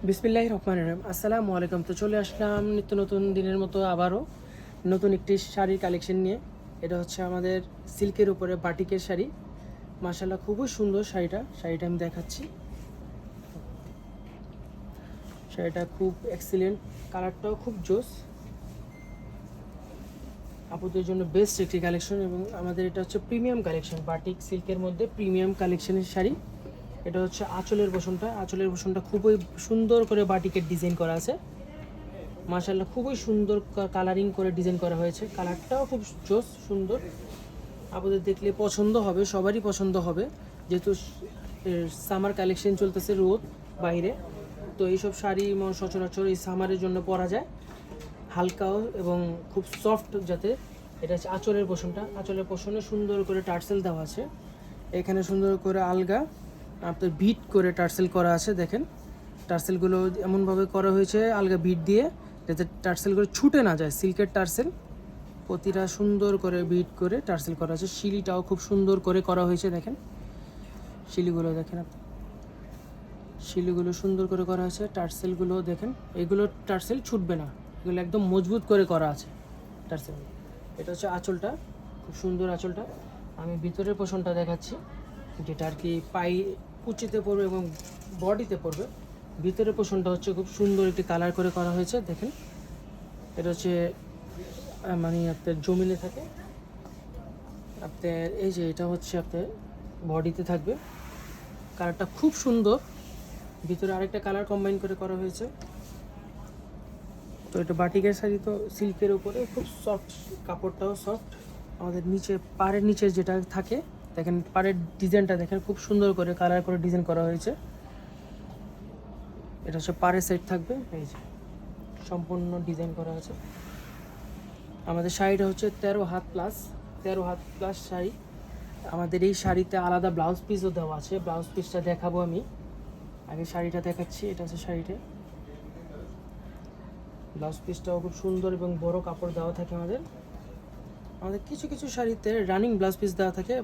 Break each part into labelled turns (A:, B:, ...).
A: বিসমিল্লাহির রহমানির রহিম। আসসালামু আলাইকুম। তো চলে আসলাম নিত্য নতুন দিনের মতো আবারও নতুন একটি শাড়ির কালেকশন নিয়ে। এটা হচ্ছে আমাদের সিল্কের উপরে বাটিকের শাড়ি। মাশাআল্লাহ খুবই সুন্দর শাড়িটা আমি দেখাচ্ছি। শাড়িটা খুব এক্সিলেন্ট, কালারটাও খুব জোস। আপুদের জন্য বেস্ট একটি কালেকশন এবং আমাদের এটা হচ্ছে প্রিমিয়াম কালেকশন, বাটিক সিল্কের মধ্যে প্রিমিয়াম কালেকশনের শাড়ি। এটা হচ্ছে আঁচলের বসনটা খুবই সুন্দর করে বাটিকের ডিজাইন করা আছে। মাশাআল্লাহ খুবই সুন্দর কালারিং করে ডিজাইন করা হয়েছে। কালারটাও খুব জোস সুন্দর, আপনাদের দেখলে পছন্দ হবে, সবারই পছন্দ হবে। যেহেতু সামার কালেকশন চলতেছে, রোদ বাইরে, তো এইসব শাড়ি সচরাচর এই সামারের জন্য পরা যায়, হালকাও এবং খুব সফট যাতে। এটা হচ্ছে আঁচলের পোষণে সুন্দর করে টার্সেল দেওয়া আছে। এখানে সুন্দর করে আলগা আপনার বিট করে টার্সেল করা আছে। দেখেন টার্সেলগুলো এমনভাবে করা হয়েছে আলগা বিট দিয়ে, যাতে টার্সেলগুলো ছুটে না যায়। সিল্কের টার্সেল প্রতিটা সুন্দর করে বিট করে টার্সেল করা আছে। শিলিটাও খুব সুন্দর করে করা হয়েছে। দেখেন শিলিগুলো দেখেন আপনি, শিলিগুলো সুন্দর করে করা আছে। টার্সেলগুলো দেখেন, এগুলো টার্সেল ছুটবে না, এগুলো একদম মজবুত করে করা আছে টার্সেল। এটা হচ্ছে আঁচলটা, খুব সুন্দর আঁচলটা। আমি ভিতরের পোষণটা দেখাচ্ছি, যেটা আর কি পাই কুচিতে পড়বে এবং বডিতে পড়বে। ভিতরের পোষণটা হচ্ছে খুব সুন্দর একটি কালার করে করা হয়েছে। দেখেন এটা হচ্ছে মানে আপনার জমিনে থাকে আপনার, এই যে এটা হচ্ছে আপনার বডিতে থাকবে। কালারটা খুব সুন্দর, ভিতরে আরেকটা কালার কম্বাইন করে করা হয়েছে। তো এটা বাটিকের শাড়ি, তো সিল্কের উপরে খুব সফট, কাপড়টাও সফট। আমাদের নিচে পাড়ের নিচে যেটা থাকে দেখেন, পাড়ের ডিজাইনটা দেখেন খুব সুন্দর করে কালার করে ডিজাইন করা হয়েছে। এটা হচ্ছে পাড়ের সেট থাকবে, এই যে সম্পূর্ণ ডিজাইন করা আছে। আমাদের শাড়িটা হচ্ছে 13 হাত প্লাস শাড়ি। আমাদের এই শাড়িতে আলাদা ব্লাউজ পিসও দেওয়া আছে। ব্লাউজ পিসটা দেখাবো আমি, আগে শাড়িটা দেখাচ্ছি। এটা হচ্ছে শাড়িটা, ব্লাউজ পিসটাও খুব সুন্দর এবং বড় কাপড় দেওয়া থাকে। আমাদের কিছু কিছু শাড়িতে রানিং ব্লাউজ পিস দেওয়া থাকে,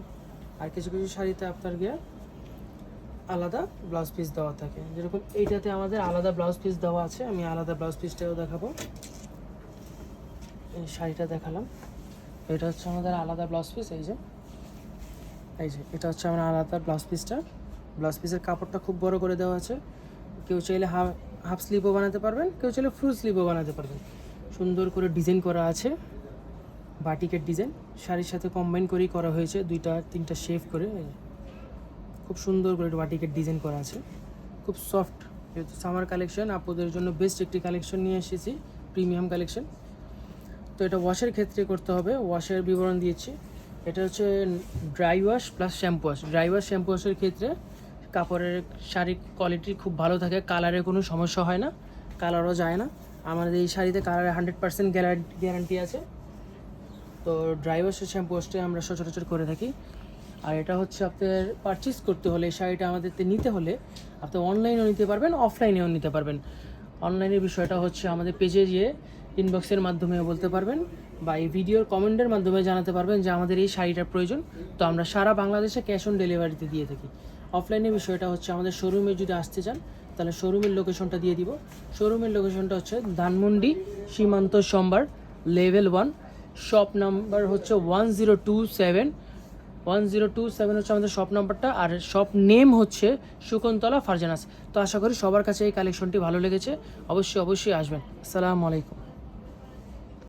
A: আর কিছু কিছু শাড়িতে আপনার গিয়ে আলাদা ব্লাউজ পিস দেওয়া থাকে। যেরকম এইটাতে আমাদের আলাদা ব্লাউজ পিস দেওয়া আছে, আমি আলাদা ব্লাউজ পিসটাও দেখাবো। এই শাড়িটা দেখালাম, এটা হচ্ছে আমাদের আলাদা ব্লাউজ পিস। এই যে এটা হচ্ছে আমার আলাদা ব্লাউজ পিসটা। ব্লাউজ পিসের কাপড়টা খুব বড় করে দেওয়া আছে। কেউ চাইলে হাফ স্লিভও বানাতে পারবেন, কেউ চাইলে ফুল স্লিভও বানাতে পারবেন। সুন্দর করে ডিজাইন করা আছে, বাটিকের ডিজাইন শাড়ির সাথে কম্বাইন করেই করা হয়েছে, 2-3টা শেপ করে। খুব সুন্দর করে বাটিকের ডিজাইন করা আছে, খুব সফট। যেহেতু সামার কালেকশন, আপনাদের জন্য বেস্ট একটি কালেকশন নিয়ে এসেছি, প্রিমিয়াম কালেকশন। তো এটা ওয়াশের ক্ষেত্রে করতে হবে, ওয়াশের বিবরণ দিয়েছি। এটা হচ্ছে dry wash plus shampoo wash. Dry wash shampoo ওয়াশের ক্ষেত্রে কাপড়ের শাড়ির কোয়ালিটি খুব ভালো থাকে, কালারের কোনো সমস্যা হয় না, কালারও যায় না। আমাদের এই শাড়িতে কালারের 100% গ্যারান্টি আছে। তো ড্রাই ওয়াশের শ্যাম্পু ওয়াশটাই আমরা সচরাচর করে থাকি। আর এটা হচ্ছে আপনার পারচেস করতে হলে, এই শাড়িটা আমাদের নিতে হলে আপনি অনলাইনেও নিতে পারবেন, অফলাইনেও নিতে পারবেন। অনলাইনের বিষয়টা হচ্ছে আমাদের পেজে গিয়ে ইনবক্সের মাধ্যমে বলতে পারবেন, বা এই ভিডিওর কমেন্টের মাধ্যমে জানাতে পারবেন যে আমাদের এই শাড়িটার প্রয়োজন। তো আমরা সারা বাংলাদেশে ক্যাশ অন ডেলিভারিতে দিয়ে থাকি। অফলাইনের বিষয়টা হচ্ছে আমাদের শোরুমে যদি আসতে চান, তাহলে শোরুমের লোকেশনটা দিয়ে দিব। শোরুমের লোকেশনটা হচ্ছে ধানমন্ডি সীমান্ত সম্ভার লেভেল 1, শপ নাম্বার হচ্ছে 1027 হচ্ছে আমাদের শপ নাম্বারটা। আর শপ নেম হচ্ছে শকুন্তলা ফারজানাস। তো আশা করি সবার কাছে এই কালেকশনটি ভালো লেগেছে, অবশ্যই আসবেন। আসসালামু আলাইকুম।